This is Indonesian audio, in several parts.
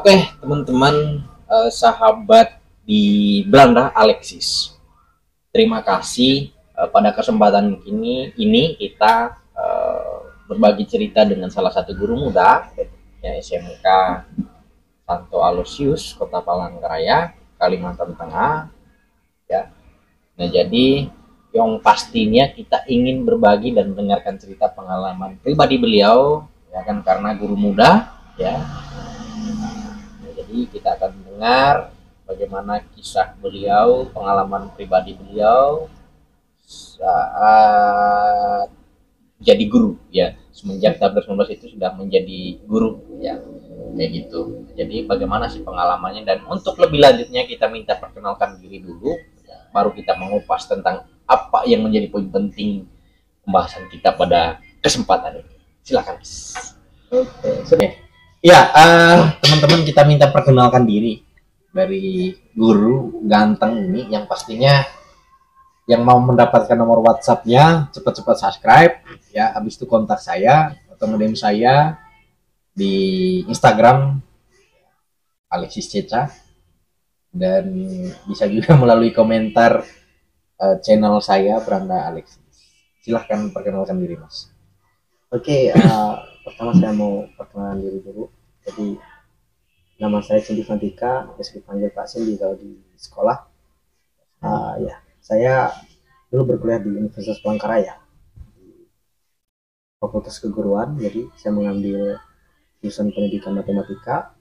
Oke, teman-teman, sahabat di Belanda Alexis. Terima kasih pada kesempatan ini kita berbagi cerita dengan salah satu guru muda ya SMK Santo Aloysius, Kota Palangkaraya, Kalimantan Tengah ya. Nah, jadi yang pastinya kita ingin berbagi dan mendengarkan cerita pengalaman pribadi beliau ya kan, karena guru muda ya. Jadi kita akan mendengar bagaimana kisah beliau, pengalaman pribadi beliau saat jadi guru ya. Semenjak tahun 2019 itu sudah menjadi guru ya, kayak gitu. Jadi bagaimana sih pengalamannya, dan untuk lebih lanjutnya kita minta perkenalkan diri dulu, baru kita mengupas tentang apa yang menjadi poin penting pembahasan kita pada kesempatan ini. Silakan. Oke, sudah. Ya, teman-teman, kita minta perkenalkan diri dari guru ganteng ini, yang pastinya yang mau mendapatkan nomor WhatsApp-nya cepat-cepat subscribe ya, habis itu kontak saya atau DM saya di Instagram Alexis Ceca, dan bisa juga melalui komentar channel saya Branda Alexis. Silahkan perkenalkan diri, Mas. Oke, pertama saya mau perkenalan diri dulu. Jadi nama saya Cindy Fantika, biasa dipanggil Pak Cindy kalau di sekolah. Ya, saya dulu berkuliah di Universitas Palangkaraya, di Fakultas Keguruan. Jadi saya mengambil jurusan Pendidikan Matematika.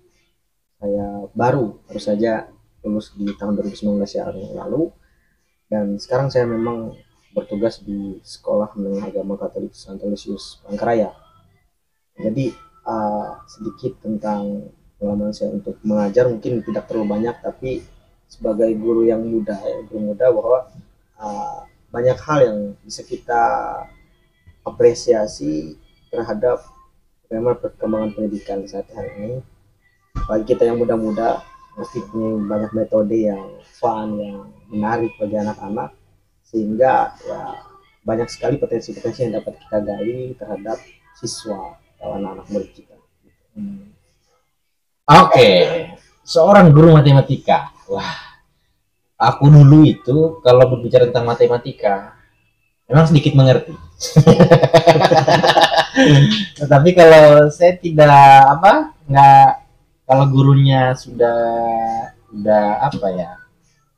Saya baru saja lulus di tahun 2019 yang lalu, dan sekarang saya memang bertugas di Sekolah Menengah Agama Katolik Santo Aloysius Palangkaraya. Jadi sedikit tentang pengalaman saya untuk mengajar, mungkin tidak terlalu banyak, tapi sebagai guru yang muda, bahwa banyak hal yang bisa kita apresiasi terhadap bagaimana perkembangan pendidikan saat hari ini. Bagi kita yang muda-muda, mesti punya banyak metode yang fun, yang menarik bagi anak-anak, sehingga ya banyak sekali potensi-potensi yang dapat kita gali terhadap siswa atau anak-anak murid kita. Oke, seorang guru matematika. Wah, aku dulu itu kalau berbicara tentang matematika memang sedikit mengerti. Tetapi kalau saya tidak kalau gurunya sudah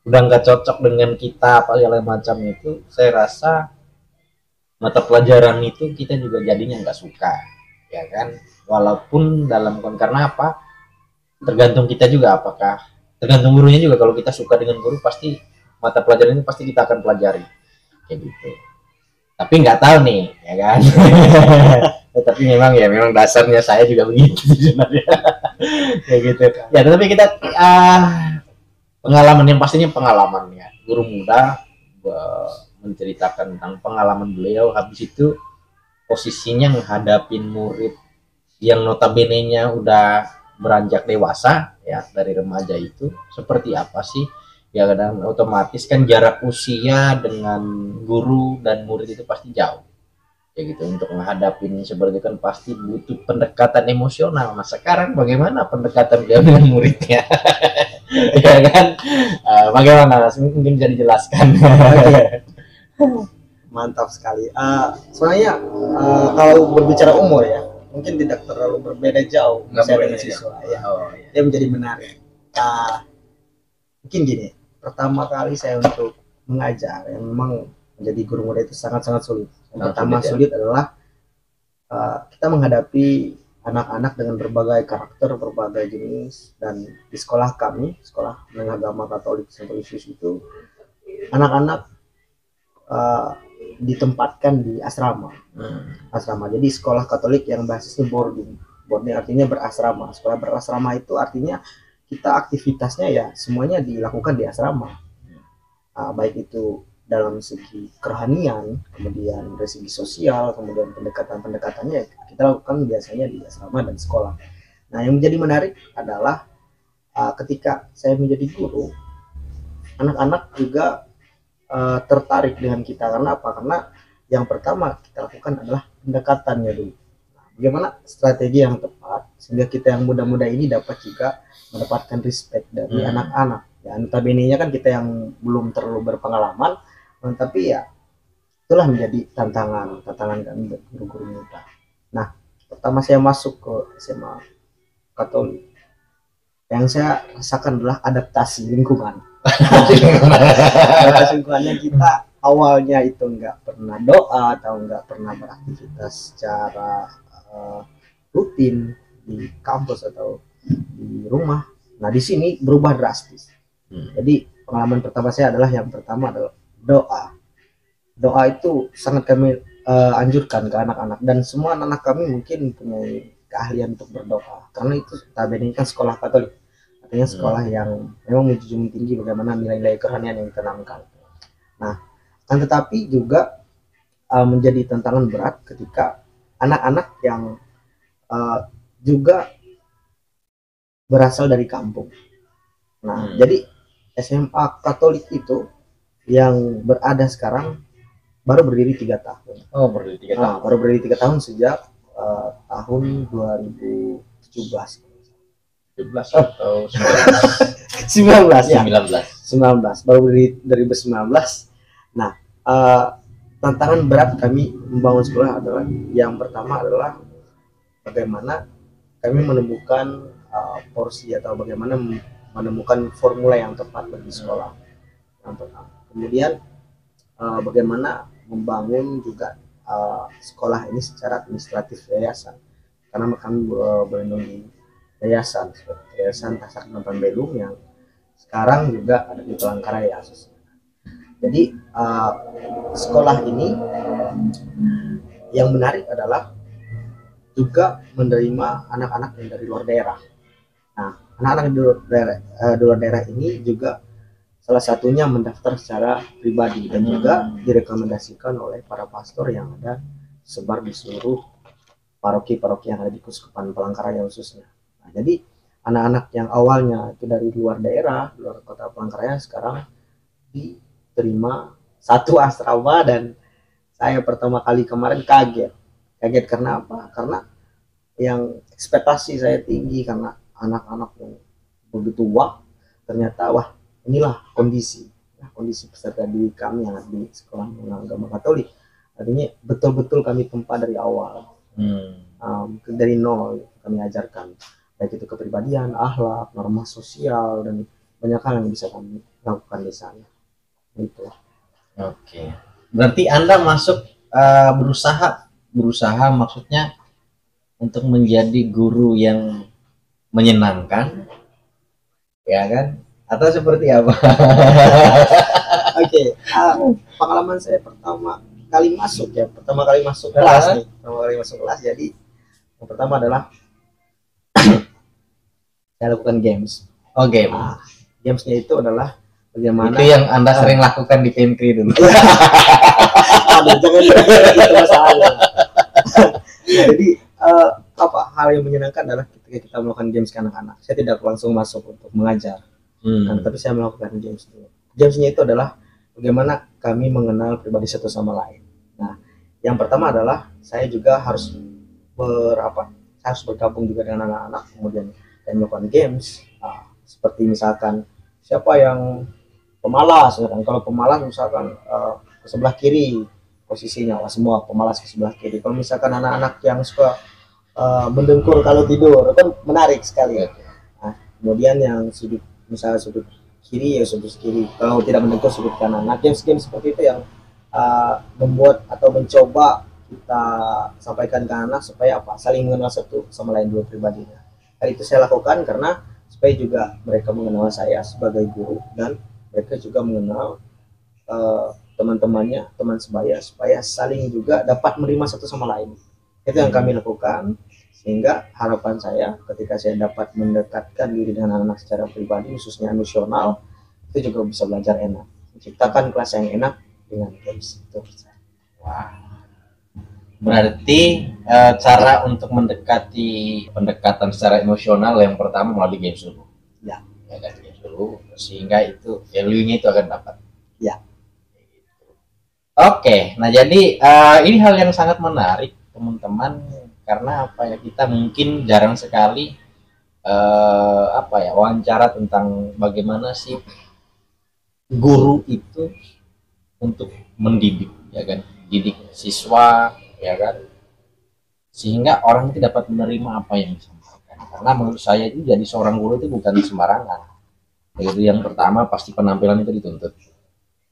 udah nggak cocok dengan kita apa segala macam itu, saya rasa mata pelajaran itu kita juga jadinya nggak suka ya kan, walaupun karena apa, tergantung kita juga, tergantung gurunya juga. Kalau kita suka dengan guru, pasti mata pelajaran ini pasti kita akan pelajari kayak gitu. Tapi nggak tahu nih ya kan. Tapi memang dasarnya saya juga begitu sebenarnya. Kayak gitu ya. Tapi kita pengalaman yang pastinya pengalaman ya, guru muda menceritakan tentang pengalaman beliau. Habis itu posisinya menghadapin murid yang notabene-nya udah beranjak dewasa ya, dari remaja itu seperti apa sih ya, dan otomatis kan jarak usia dengan guru dan murid itu pasti jauh ya gitu. Untuk menghadapin seperti itu kan pasti butuh pendekatan emosional. Nah, sekarang bagaimana pendekatan beliau dengan muridnya? Ya kan, bagaimana mungkin bisa dijelaskan? Mantap sekali. Sebenarnya kalau berbicara umur ya, mungkin tidak terlalu berbeda jauh saya dengan siswa ya. Dia menjadi menarik. Mungkin gini, pertama kali saya untuk mengajar yang memang menjadi guru muda itu sangat-sangat sulit. Yang pertama sulit adalah kita menghadapi anak-anak dengan berbagai karakter, berbagai jenis. Dan di sekolah kami, Sekolah Menengah Agama Katolik Santo Aloysius itu, anak-anak ditempatkan di asrama. Jadi sekolah Katolik yang basisnya boarding artinya berasrama. Sekolah berasrama itu artinya kita aktivitasnya ya semuanya dilakukan di asrama, baik itu dalam segi kerohanian, kemudian dari segi sosial, kemudian pendekatannya kita lakukan biasanya di asrama dan sekolah. Nah, yang menjadi menarik adalah ketika saya menjadi guru, anak-anak juga tertarik dengan kita. Karena apa? Karena yang pertama kita lakukan adalah pendekatannya dulu. Bagaimana strategi yang tepat sehingga kita yang muda-muda ini dapat juga mendapatkan respect dari anak-anak. Ya, notabene-nya kan kita yang belum terlalu berpengalaman, tapi ya itulah menjadi tantangan kami guru-guru muda. Nah, pertama saya masuk ke SMA Katolik, yang saya rasakan adalah adaptasi lingkungan. Adaptasi lingkungannya, kita awalnya itu nggak pernah doa atau nggak pernah beraktivitas secara rutin di kampus atau di rumah. Nah, di sini berubah drastis. Jadi pengalaman pertama saya adalah yang pertama adalah doa. Doa itu sangat kami anjurkan ke anak-anak, dan semua anak-anak kami mungkin punya keahlian untuk berdoa, karena itu tabene kan sekolah Katolik, artinya sekolah yang memang menjunjung tinggi bagaimana nilai-nilai kerohanian yang ditanamkan. Nah, kan tetapi juga menjadi tantangan berat ketika anak-anak yang juga berasal dari kampung. Nah, jadi SMA Katolik itu yang berada sekarang baru berdiri 3 tahun. Oh, berdiri 3 tahun. Baru berdiri 3 tahun sejak tahun 2017. 17 atau 19 ya. 19. Baru berdiri 2019. Nah, tantangan berat kami membangun sekolah adalah, yang pertama adalah bagaimana kami menemukan porsi atau bagaimana menemukan formula yang tepat bagi sekolah. Yang pertama. Kemudian bagaimana membangun juga sekolah ini secara administratif yayasan, karena kami berlindung di yayasan seperti Yayasan Tasak Nonton Belum yang sekarang juga ada di Palangkaraya. Jadi sekolah ini yang menarik adalah juga menerima anak-anak yang dari luar daerah. Nah, anak-anak di luar daerah ini juga salah satunya mendaftar secara pribadi dan juga direkomendasikan oleh para pastor yang ada sebar di seluruh paroki-paroki yang ada di Kuskupan Palangkaraya khususnya. Nah, jadi anak-anak yang awalnya itu dari luar daerah, luar kota Palangkaraya, sekarang diterima satu asrama, dan saya pertama kali kemarin kaget karena apa? Karena yang ekspektasi saya tinggi, karena anak-anak yang begitu ternyata inilah kondisi peserta didik kami yang ada di sekolah agama Katolik. Artinya betul-betul kami tempa dari awal, dari nol kami ajarkan, baik itu kepribadian, akhlak, norma sosial, dan banyak hal yang bisa kami lakukan di sana. Itu. Oke. Berarti Anda masuk berusaha maksudnya untuk menjadi guru yang menyenangkan, ya kan? Atau seperti apa? Oke. Pengalaman saya pertama kali masuk kelas nih. Jadi yang pertama adalah saya lakukan games. Oh, game. Gamesnya itu adalah bagaimana. Itu yang Anda sering lakukan di pantry dulu. Jangan itu masalahnya. Jadi hal yang menyenangkan adalah ketika kita melakukan games ke anak-anak. Saya tidak langsung masuk untuk mengajar, tapi saya melakukan games dulu. Gamesnya itu adalah bagaimana kami mengenal pribadi satu sama lain. Nah, yang pertama adalah saya juga harus bergabung juga dengan anak-anak, kemudian saya melakukan games. Seperti misalkan siapa yang pemalas, kalau pemalas misalkan ke sebelah kiri posisinya, semua pemalas ke sebelah kiri. Kalau misalkan anak-anak yang suka mendengkur kalau tidur, kan menarik sekali. Nah, kemudian yang misalnya sudut kiri ya sudut kiri, kalau tidak mendengkur sudut kanan. Nah, game seperti itu yang membuat atau mencoba kita sampaikan ke anak supaya saling mengenal satu sama lain dulu pribadinya. Hal itu saya lakukan karena supaya juga mereka mengenal saya sebagai guru, dan mereka juga mengenal teman-temannya, teman sebaya, supaya saling juga dapat menerima satu sama lain. Itu yang kami lakukan, sehingga harapan saya ketika saya dapat mendekatkan diri dengan anak-anak secara pribadi, khususnya emosional, itu juga bisa belajar enak, menciptakan kelas yang enak dengan games itu. Wah. Berarti cara untuk mendekati pendekatan secara emosional yang pertama melalui games dulu. Ya kan, games dulu, sehingga itu value-nya itu akan dapat. Ya. Oke, nah jadi ini hal yang sangat menarik teman-teman. karena apa ya, kita mungkin jarang sekali wawancara tentang bagaimana sih guru itu untuk mendidik, ya kan, didik siswa, ya kan, sehingga orang itu dapat menerima apa yang disampaikan. Karena menurut saya itu jadi seorang guru itu bukan sembarangan. Jadi yang pertama pasti penampilan itu dituntut,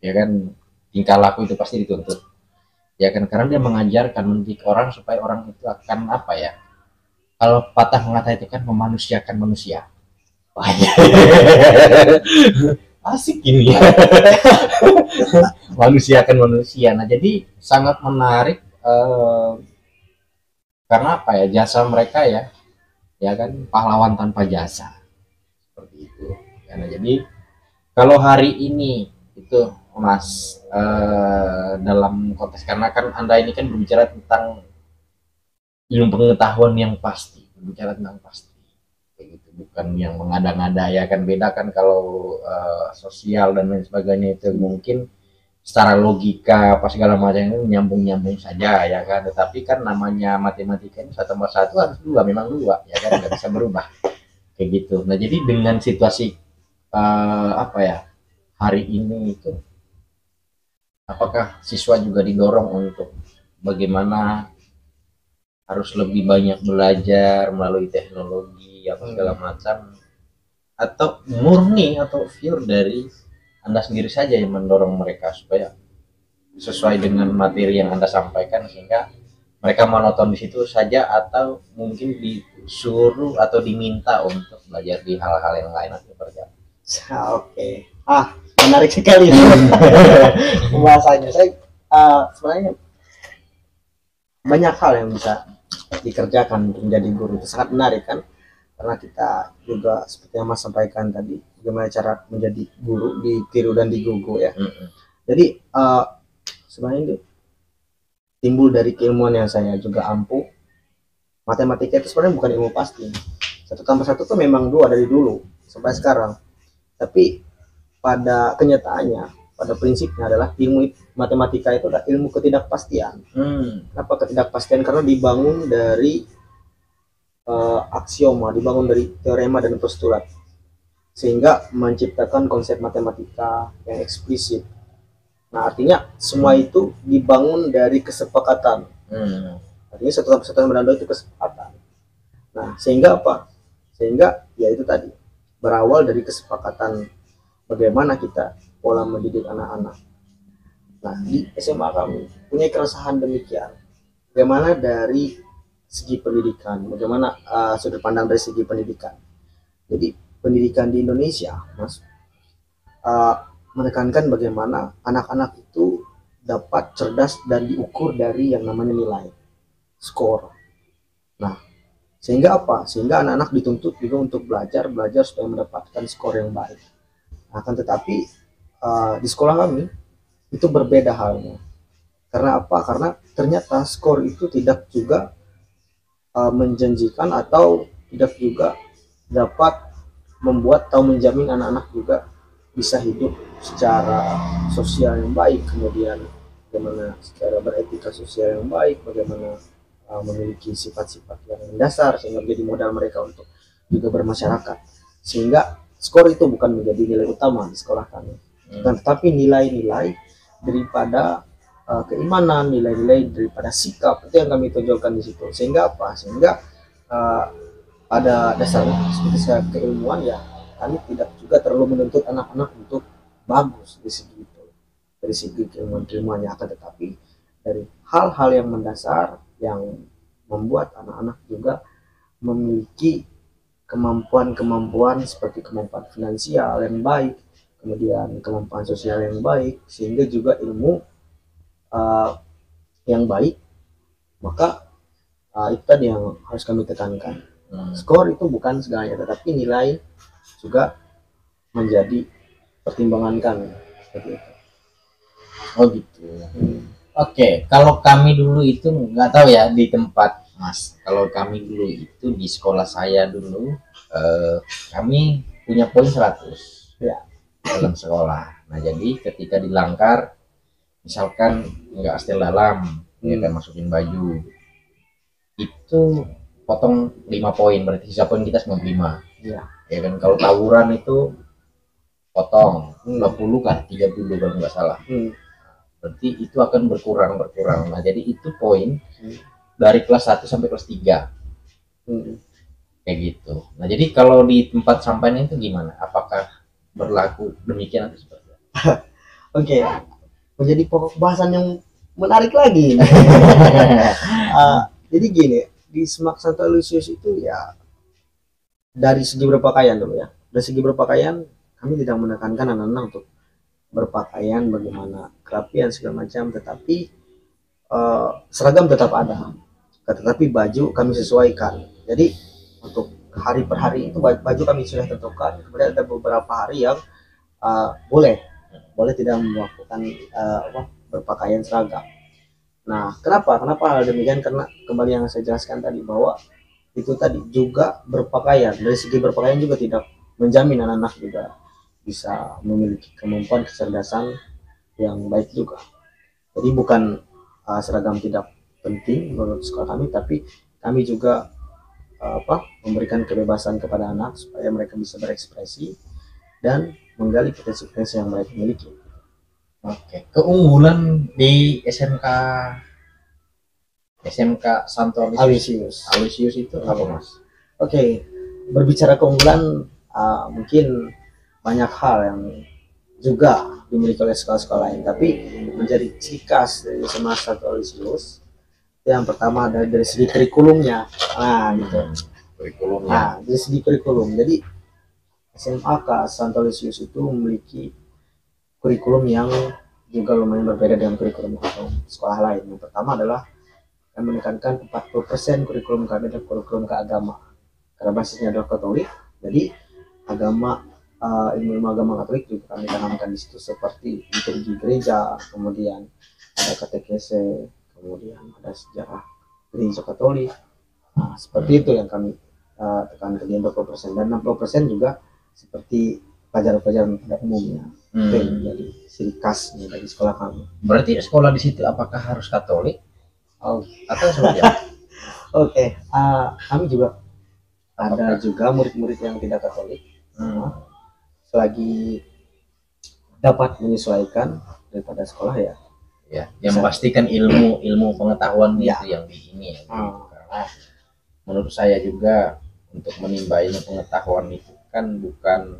ya kan, tingkah laku itu pasti dituntut, ya kan, karena dia mengajarkan, mendidik orang supaya orang itu akan apa ya, kalau patah kata itu kan memanusiakan manusia. Wah, asik ini ya. Manusiakan manusia. Nah, jadi sangat menarik karena apa ya, jasa mereka ya, ya kan, pahlawan tanpa jasa, seperti itu. Karena jadi kalau hari ini itu Mas, dalam konteks, karena kan Anda ini kan berbicara tentang ilmu pengetahuan yang pasti, berbicara tentang pasti, kayak gitu, bukan yang mengada-ngada, ya kan. Beda kan kalau sosial dan lain sebagainya, itu mungkin secara logika apa segala macam itu nyambung saja, ya kan. Tetapi kan namanya matematika ini 1+1 harus 2, memang 2, ya kan, nggak bisa berubah, kayak gitu. Nah, jadi dengan situasi hari ini itu, apakah siswa juga didorong untuk bagaimana harus lebih banyak belajar melalui teknologi apa segala macam, atau murni atau pure dari Anda sendiri saja yang mendorong mereka supaya sesuai dengan materi yang Anda sampaikan, sehingga mereka monoton di situ saja, atau mungkin disuruh atau diminta untuk belajar di hal-hal yang lain atau seperti apa? Oke. Menarik sekali pembahasannya. Saya sebenarnya banyak hal yang bisa dikerjakan untuk menjadi guru, itu sangat menarik kan, karena kita juga seperti yang Mas sampaikan tadi, bagaimana cara menjadi guru, ditiru dan digugu ya. Jadi sebenarnya itu timbul dari keilmuan yang saya juga ampuh. Matematika itu sebenarnya bukan ilmu pasti, 1+1 itu memang 2 dari dulu sampai sekarang, tapi pada kenyataannya, pada prinsipnya adalah ilmu matematika itu adalah ilmu ketidakpastian. Kenapa ketidakpastian? Karena dibangun dari aksioma, dibangun dari teorema dan postulat, sehingga menciptakan konsep matematika yang eksplisit. Nah, artinya semua itu dibangun dari kesepakatan. Artinya 1+1 yang beranda itu kesepakatan. Nah, sehingga apa? Sehingga ya itu tadi, berawal dari kesepakatan bagaimana kita pola mendidik anak-anak. Nah, di SMA kami punya keresahan demikian. Bagaimana dari segi pendidikan, bagaimana sudut pandang dari segi pendidikan. Jadi pendidikan di Indonesia, Mas, menekankan bagaimana anak-anak itu dapat cerdas dan diukur dari yang namanya nilai, skor. Nah, sehingga apa? Sehingga anak-anak dituntut juga untuk belajar supaya mendapatkan skor yang baik. Akan tetapi di sekolah kami itu berbeda halnya. Karena apa? Karena ternyata skor itu tidak juga menjanjikan atau tidak juga dapat membuat atau menjamin anak-anak juga bisa hidup secara sosial yang baik, kemudian bagaimana secara beretika sosial yang baik, bagaimana memiliki sifat-sifat yang mendasar sehingga menjadi modal mereka untuk juga bermasyarakat. Sehingga skor itu bukan menjadi nilai utama di sekolah kami, tetapi nilai-nilai daripada keimanan, nilai-nilai daripada sikap, itu yang kami tonjolkan di situ. Sehingga apa? Sehingga pada dasarnya seperti saya keilmuan ya, kami tidak juga terlalu menuntut anak-anak untuk bagus di segi itu, dari segi keilmuan-ilmuannya, akan tetapi dari hal-hal yang mendasar yang membuat anak-anak juga memiliki kemampuan seperti kemampuan finansial yang baik, kemudian kemampuan sosial yang baik, sehingga juga ilmu yang baik. Maka itu tadi yang harus kami tekankan. Skor itu bukan segalanya, tetapi nilai juga menjadi pertimbangan kami, seperti itu. Oh gitu. Oke, kalau kami dulu itu nggak tahu ya di tempat Mas. Kalau kami dulu itu di sekolah saya dulu, kami punya poin 100 ya dalam sekolah. Nah, jadi ketika dilanggar, misalkan nggak setel dalam, ya kan, masukin baju, itu potong 5 poin, berarti sisa poin kita 95. Iya. Ya kan, kalau tawuran itu potong 20 Hmm. kan, 30 kalau nggak salah. Hmm. Berarti itu akan berkurang. Nah, jadi itu poin Hmm. dari kelas 1 sampai kelas 3. Hmm. Kayak gitu. Nah, jadi kalau di tempat sampainya itu gimana? Apakah berlaku demikian atau seperti apa? Oke, menjadi pokok bahasan yang menarik lagi. Jadi gini, di Semak Santo Aloysius itu ya dari segi berpakaian dulu ya. Dari segi berpakaian kami tidak menekankan anak-anak untuk berpakaian bagaimana kerapian segala macam, tetapi seragam tetap ada. Tetapi baju kami sesuaikan. Jadi untuk hari per hari itu baju kami sudah tentukan. Kemudian ada beberapa hari yang boleh tidak melakukan berpakaian seragam. Nah, kenapa hal demikian? Karena kembali yang saya jelaskan tadi bahwa itu tadi juga berpakaian, dari segi berpakaian juga tidak menjamin anak-anak juga bisa memiliki kemampuan kecerdasan yang baik juga. Jadi bukan seragam tidak penting menurut sekolah kami, tapi kami juga memberikan kebebasan kepada anak supaya mereka bisa berekspresi dan menggali potensi-potensi yang mereka miliki. Oke, keunggulan di SMK Santo Aloysius itu apa, Mas? Oke, berbicara keunggulan, mungkin banyak hal yang juga dimiliki oleh sekolah-sekolah lain, tapi menjadi ciri khas dari SMA Santo Aloysius yang pertama adalah dari segi kurikulumnya. Nah, gitu. Kurikulumnya. Nah, dari segi kurikulum. Jadi SMA Santo Aloysius itu memiliki kurikulum yang juga lumayan berbeda dengan kurikulum atau sekolah lain. Yang pertama adalah yang menekankan 40% kurikulum kami adalah kurikulum keagama. Karena basisnya adalah Katolik, jadi agama ilmu agama Katolik juga kami tanamkan di situ, seperti liturgi gereja, kemudian ada katekese, kemudian ada sejarah gereja Katolik. Nah, seperti itu yang kami tekankan di 20%, dan 60% juga seperti pelajaran-pelajaran pada umumnya. Itu yang menjadi ciri khasnya dari sekolah kami. Berarti sekolah di situ apakah harus Katolik? Atau seperti apa? Oke, kami juga ada juga murid-murid yang tidak Katolik. Selagi dapat menyesuaikan daripada sekolah ya. Ya, yang pastikan ilmu pengetahuan ya. Itu yang di ini ya. Karena menurut saya juga untuk menimba ilmu pengetahuan itu kan bukan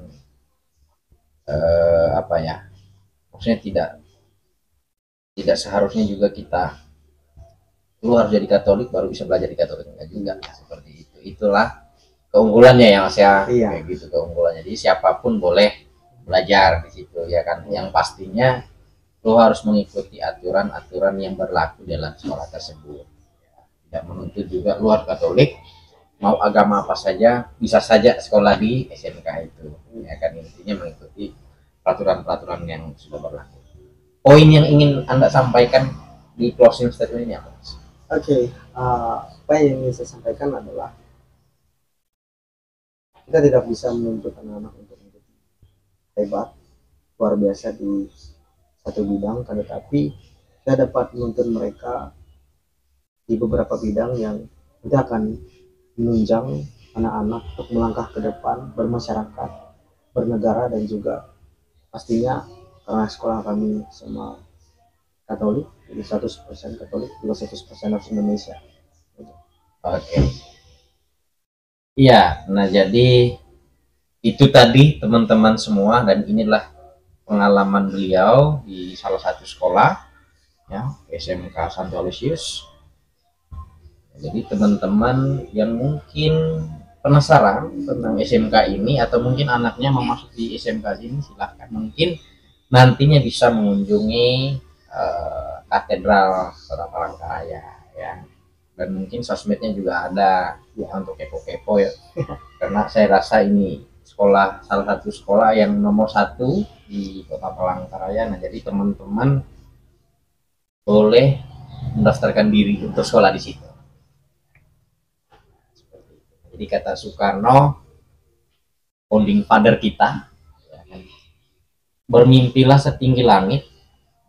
apa ya, maksudnya tidak seharusnya juga kita lu harus jadi Katolik baru bisa belajar di Katolik, enggak juga seperti itu. Itulah keunggulannya ya, Mas ya. Iya. Kayak gitu keunggulannya. Jadi siapapun boleh belajar di situ ya kan. Yang pastinya lu harus mengikuti aturan-aturan yang berlaku dalam sekolah tersebut. Tidak menuntut juga lu harus Katolik, mau agama apa saja bisa saja sekolah di SMK itu. Ya kan, intinya mengikuti peraturan-peraturan yang sudah berlaku. Poin yang ingin Anda sampaikan di closing statement ini apa, Mas? Oke, apa yang ingin saya sampaikan adalah kita tidak bisa menuntut anak-anak untuk menjadi hebat, luar biasa di satu bidang, tetapi kita dapat menuntut mereka di beberapa bidang yang nanti akan menunjang anak-anak untuk melangkah ke depan, bermasyarakat, bernegara, dan juga pastinya karena sekolah kami sama Katolik, jadi 100% Katolik, juga 100% harus Indonesia. Oke. Iya, nah jadi itu tadi teman-teman semua, dan inilah pengalaman beliau di salah satu sekolah ya, SMK Santo Aloysius. Jadi teman-teman yang mungkin penasaran tentang SMK ini atau mungkin anaknya mau masuk di SMK ini, silahkan, mungkin nantinya bisa mengunjungi katedral Kota Palangkaraya ya, dan mungkin sosmednya juga ada ya untuk kepo-kepo ya. Karena saya rasa ini salah satu sekolah yang nomor 1 di Kota Palangkaraya. Nah, jadi teman-teman boleh mendaftarkan diri untuk sekolah di situ. Jadi kata Soekarno, founding father kita, ya kan, bermimpilah setinggi langit,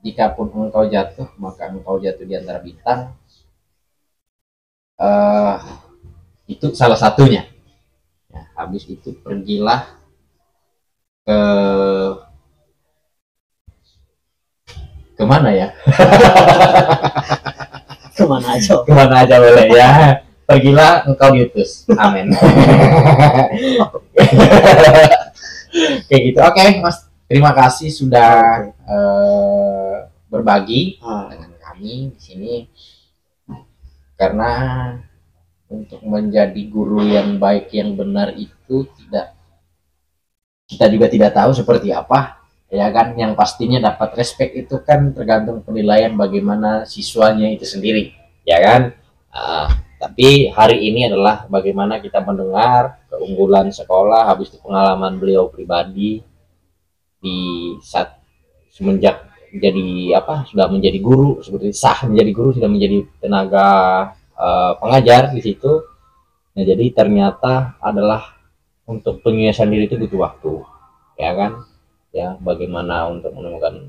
jikapun engkau jatuh maka engkau jatuh di antara bintang, eh, itu salah satunya. Ya, habis itu pergilah ke kemana ya? Kemana aja? Kemana aja boleh ya. Pergilah engkau diutus. Amin. Kayak gitu. Oke, Mas. Terima kasih sudah berbagi dengan kami di sini. Karena untuk menjadi guru yang baik, yang benar itu kita juga tidak tahu seperti apa, ya kan. Yang pastinya dapat respect itu kan tergantung penilaian bagaimana siswanya itu sendiri, ya kan. Tapi hari ini adalah bagaimana kita mendengar keunggulan sekolah, habis itu pengalaman beliau pribadi di saat semenjak jadi sudah menjadi guru, seperti menjadi guru, sudah menjadi tenaga pengajar di situ. Nah, jadi ternyata adalah untuk penyelesaian diri itu butuh waktu, ya kan. Ya, bagaimana untuk menemukan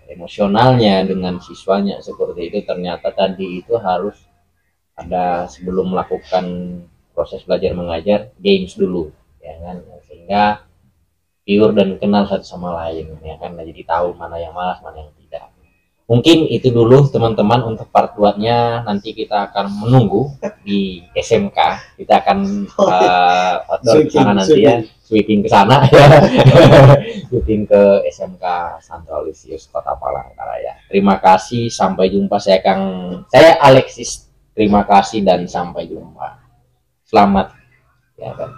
emosionalnya dengan siswanya seperti itu, ternyata tadi itu harus ada sebelum melakukan proses belajar mengajar games dulu, ya kan, sehingga pure dan kenal satu sama lain, ya kan. Nah, jadi tahu mana yang malas, mana yang tidak. Mungkin itu dulu teman-teman untuk part 2-nya. Nanti kita akan menunggu di SMK. Kita akan outdoor ke sana nanti ya, sweeping ke sana ya. Sweeping ke SMK Santo Aloysius Kota Palangkaraya. Terima kasih, sampai jumpa. Saya Alexis. Terima kasih dan sampai jumpa. Selamat ya kan.